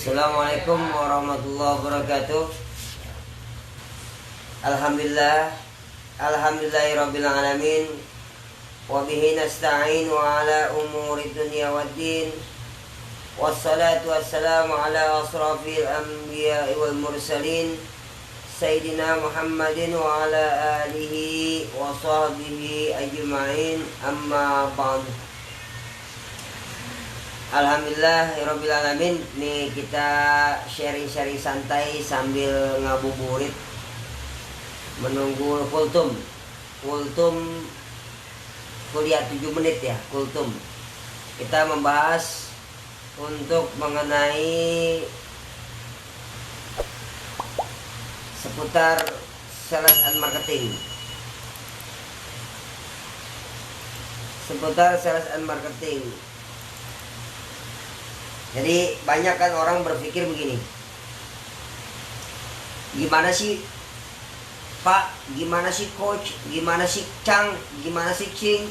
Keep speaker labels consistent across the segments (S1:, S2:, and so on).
S1: Assalamualaikum warahmatullahi wabarakatuh. Alhamdulillahirabbil alamin. Wa bihi nasta'in wa ala umuri dunya waddin. Wassalatu wassalamu ala asrafil anbiya'i wal mursalin Sayyidina Muhammadin wa ala alihi wa sahbihi ajma'in. Amma ba'du. Alhamdulillahirabbil alamin. Nih kita sharing-sharing santai sambil ngabuburit menunggu kultum kuliah 7 menit ya. Kultum kita membahas untuk mengenai seputar sales and marketing. Jadi banyak kan orang berpikir begini, gimana sih Pak, gimana sih Coach, gimana sih Cang, gimana sih Cing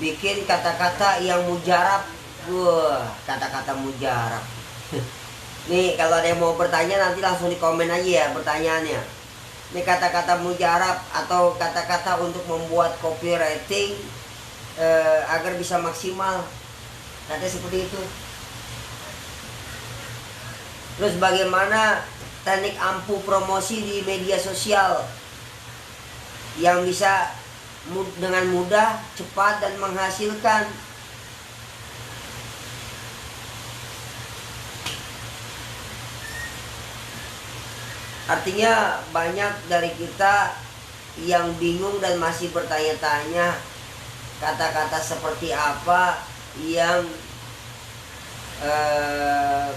S1: bikin kata-kata yang mujarab. Wah, kata-kata mujarab. Nih kalau ada yang mau bertanya nanti langsung di komen aja ya pertanyaannya. Ini kata-kata mujarab atau kata-kata untuk membuat copywriting agar bisa maksimal. Katanya seperti itu. Terus bagaimana teknik ampuh promosi di media sosial yang bisa dengan mudah, cepat, dan menghasilkan. Artinya banyak dari kita yang bingung dan masih bertanya-tanya kata-kata seperti apa yang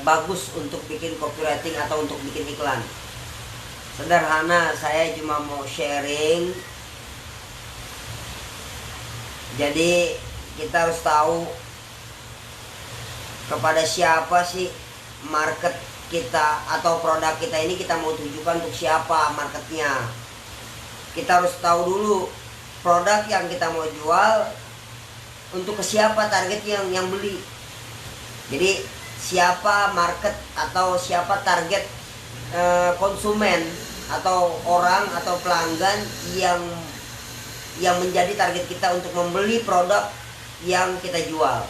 S1: bagus untuk bikin copywriting atau untuk bikin iklan. Sederhana, saya cuma mau sharing. Jadi kita harus tahu kepada siapa sih market kita atau produk kita ini kita mau tujukan untuk siapa marketnya. Kita harus tahu dulu produk yang kita mau jual untuk ke siapa target yang beli. Jadi siapa market atau siapa target konsumen atau orang atau pelanggan yang menjadi target kita untuk membeli produk yang kita jual.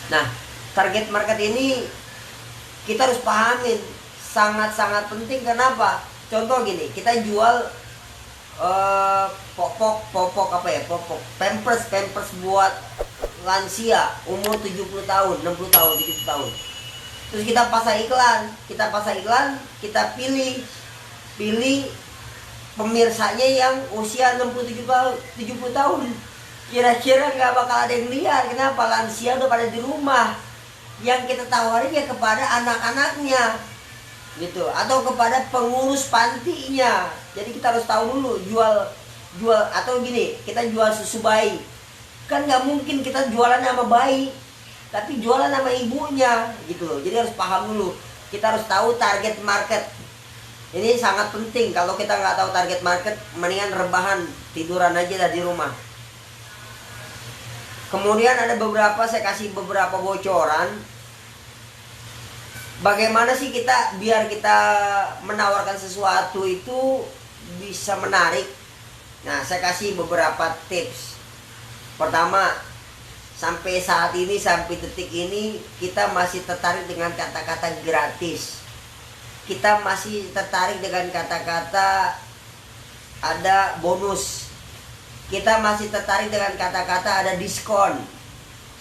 S1: Nah, target market ini kita harus pahamin, sangat-sangat penting. Kenapa? Contoh gini, kita jual popok pampers buat lansia umur 70 tahun, 60 tahun, 70 tahun. Terus kita pasang iklan, kita pilih pemirsanya yang usia 67 tahun, 70 tahun. Kira-kira nggak bakal ada yang lihat. Kenapa? Lansia udah pada di rumah. Yang kita tawarin ya kepada anak-anaknya gitu, atau kepada pengurus pantinya. Jadi kita harus tahu dulu jual atau gini, kita jual susu bayi. Kan nggak mungkin kita jualan sama bayi, tapi jualan sama ibunya gitu loh. Jadi harus paham dulu. Kita harus tahu target market. Ini sangat penting. Kalau kita nggak tahu target market, mendingan rebahan, tiduran aja di rumah. Kemudian ada saya kasih beberapa bocoran. Bagaimana sih biar kita menawarkan sesuatu itu bisa menarik. Nah, saya kasih beberapa tips. Pertama, sampai saat ini, sampai detik ini, kita masih tertarik dengan kata-kata gratis. Kita masih tertarik dengan kata-kata ada bonus. Kita masih tertarik dengan kata-kata ada diskon.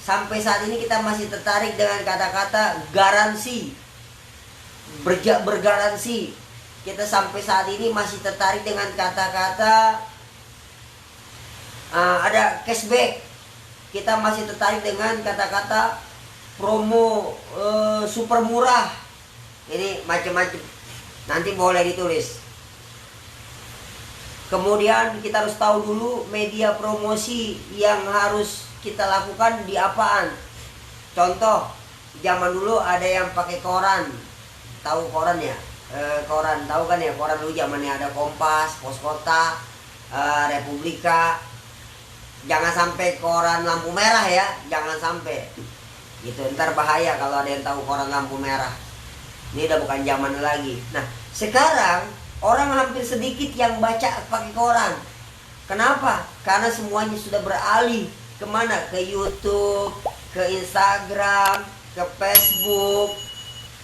S1: Sampai saat ini kita masih tertarik dengan kata-kata garansi, bergaransi. Kita sampai saat ini masih tertarik dengan kata-kata ada cashback. Kita masih tertarik dengan kata-kata promo super murah. Ini macam-macam. Nanti boleh ditulis. Kemudian kita harus tahu dulu media promosi yang harus kita lakukan di apaan. Contoh, zaman dulu ada yang pakai koran. Tahu koran ya? Koran, tahu kan ya? Koran dulu zamannya ada Kompas, Pos Kota, Republika. Jangan sampai koran lampu merah ya, jangan sampai. gitu. Ntar bahaya kalau ada yang tahu koran lampu merah. Ini udah bukan zaman lagi. Nah, sekarang orang hampir sedikit yang baca pakai koran. Kenapa? Karena semuanya sudah beralih kemana? Ke YouTube, ke Instagram, ke Facebook,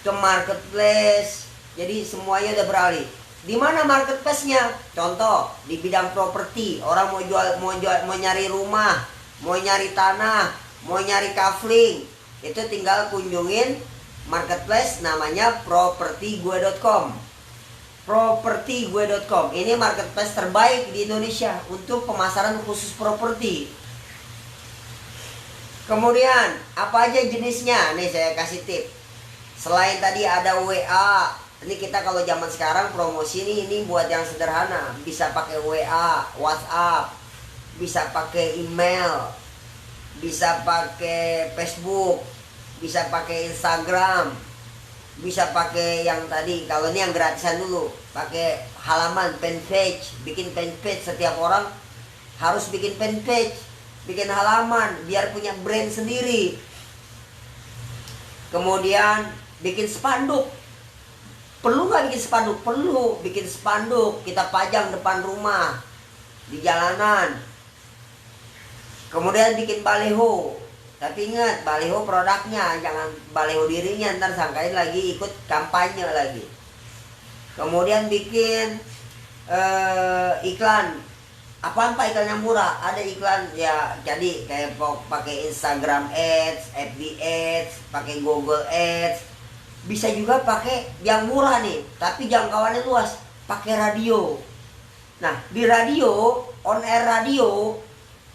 S1: ke marketplace. Jadi semuanya udah beralih. Di mana marketplace-nya? Contoh, di bidang properti. Orang mau nyari rumah, mau nyari tanah, mau nyari kafling. Itu tinggal kunjungin marketplace namanya propertigue.com. propertigue.com. Ini marketplace terbaik di Indonesia untuk pemasaran khusus properti. Kemudian, apa aja jenisnya? Nih saya kasih tip. Selain tadi ada WA, ini kita kalau zaman sekarang promosi ini buat yang sederhana. Bisa pakai WA, WhatsApp, bisa pakai email, bisa pakai Facebook, bisa pakai Instagram, bisa pakai yang tadi. Kalau ini yang gratisan dulu, pakai halaman fanpage. Bikin fanpage, setiap orang harus bikin fanpage, bikin halaman biar punya brand sendiri. Kemudian bikin spanduk. Perlu nggak bikin spanduk? Perlu bikin spanduk. Kita pajang depan rumah, di jalanan. Kemudian bikin baliho. Tapi ingat, baliho produknya, jangan baliho dirinya, ntar sangkain lagi ikut kampanye lagi. Kemudian bikin iklan. Apaan Pak iklan yang murah? Ada iklan ya, jadi kayak pakai Instagram Ads, FB Ads, pakai Google Ads. Bisa juga pakai yang murah nih, tapi jangkauannya luas, pakai radio. Nah, di radio, on air radio,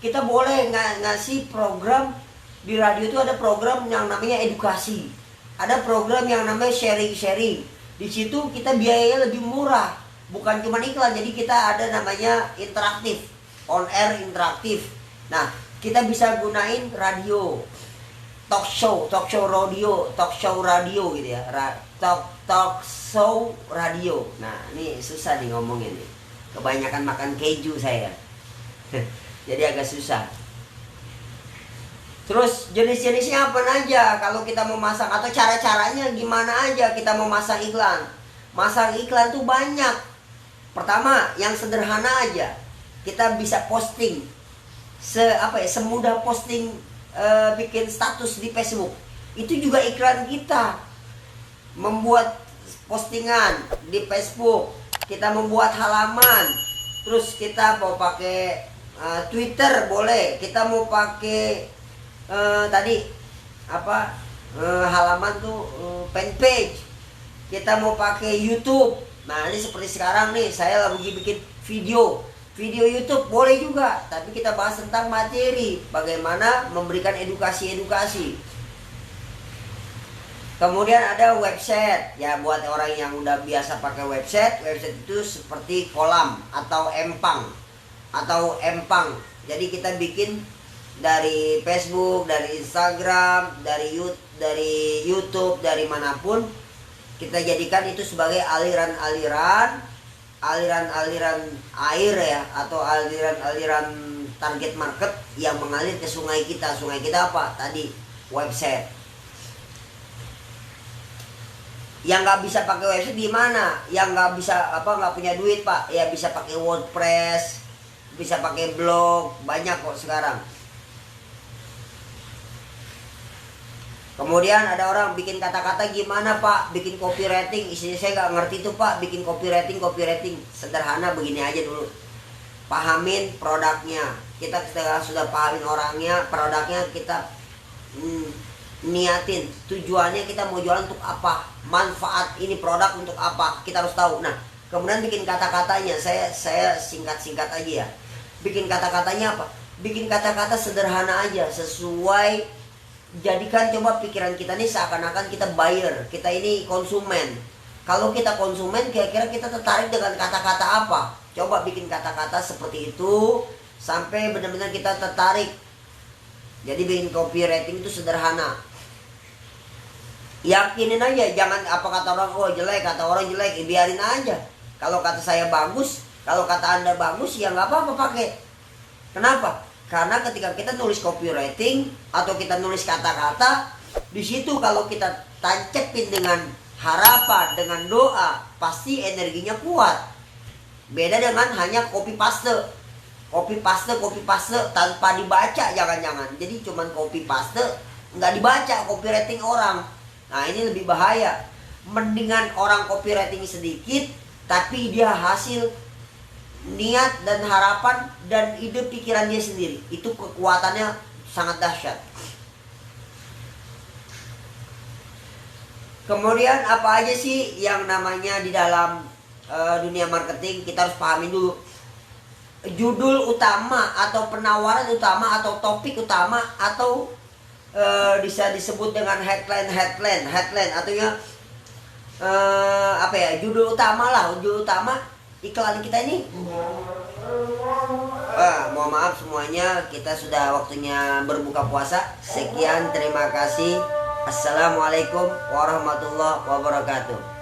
S1: kita boleh ngasih program. Di radio itu ada program yang namanya edukasi, ada program yang namanya sharing. Di situ kita biayanya lebih murah, bukan cuma iklan. Jadi kita ada namanya interaktif, on air interaktif. Nah, kita bisa gunain radio, talk show radio gitu ya, talk show radio. Nah, ini susah nih ngomongin nih, kebanyakan makan keju saya. Jadi agak susah. Terus jenis-jenisnya apa aja kalau kita mau masang, atau cara-caranya gimana aja kita mau masang iklan. Masang iklan tuh banyak. Pertama, yang sederhana aja. Kita bisa posting semudah posting bikin status di Facebook. Itu juga iklan kita. Membuat postingan di Facebook, kita membuat halaman. Terus kita mau pakai Twitter boleh, kita mau pakai halaman tuh fanpage, kita mau pakai YouTube. Nah, ini seperti sekarang nih, saya lagi bikin video YouTube boleh juga, tapi kita bahas tentang materi, bagaimana memberikan edukasi. Kemudian ada website ya, buat orang yang udah biasa pakai website itu seperti kolam atau empang. Jadi kita bikin dari Facebook, dari Instagram, dari YouTube, dari manapun, kita jadikan itu sebagai aliran-aliran air ya, atau aliran target market yang mengalir ke sungai kita. Sungai kita apa? Tadi website. Yang nggak bisa pakai website gimana? Yang nggak punya duit Pak, ya bisa pakai WordPress, bisa pakai blog, banyak kok sekarang. Kemudian ada orang bikin kata-kata gimana Pak, bikin copywriting. Isinya saya nggak ngerti tuh Pak, bikin copywriting. Sederhana begini aja dulu, pahamin produknya. Kita sudah pahamin orangnya, produknya kita niatin tujuannya, kita mau jualan untuk apa, manfaat ini produk untuk apa, kita harus tahu. Nah, kemudian bikin kata-katanya, saya singkat aja ya. Bikin kata-katanya apa? Bikin kata-kata sederhana aja, sesuai. Jadikan coba pikiran kita nih seakan-akan kita buyer, kita ini konsumen. Kalau kita konsumen, kira-kira kita tertarik dengan kata-kata apa? Coba bikin kata-kata seperti itu sampai benar-benar kita tertarik. Jadi bikin copywriting itu sederhana. Yakinin aja, jangan apa kata orang, oh jelek, kata orang jelek, biarin aja. Kalau kata saya bagus, kalau kata Anda bagus, ya nggak apa-apa pakai. Kenapa? Karena ketika kita nulis copywriting atau kita nulis kata-kata, Di situ kalau kita tancepin dengan harapan, dengan doa, pasti energinya kuat. Beda dengan hanya copy paste tanpa dibaca, jangan-jangan. Jadi cuman copy paste, nggak dibaca copywriting orang. Nah ini lebih bahaya. Mendingan orang copywriting sedikit, tapi dia hasil niat dan harapan dan ide pikiran dia sendiri. Itu kekuatannya sangat dahsyat. Kemudian apa aja sih yang namanya di dalam dunia marketing, kita harus pahami dulu. Judul utama atau penawaran utama atau topik utama atau bisa disebut dengan headline atau ya judul utama lah, judul utama iklan kita ini. Mohon maaf semuanya, kita sudah waktunya berbuka puasa. Sekian, terima kasih. Assalamualaikum warahmatullahi wabarakatuh.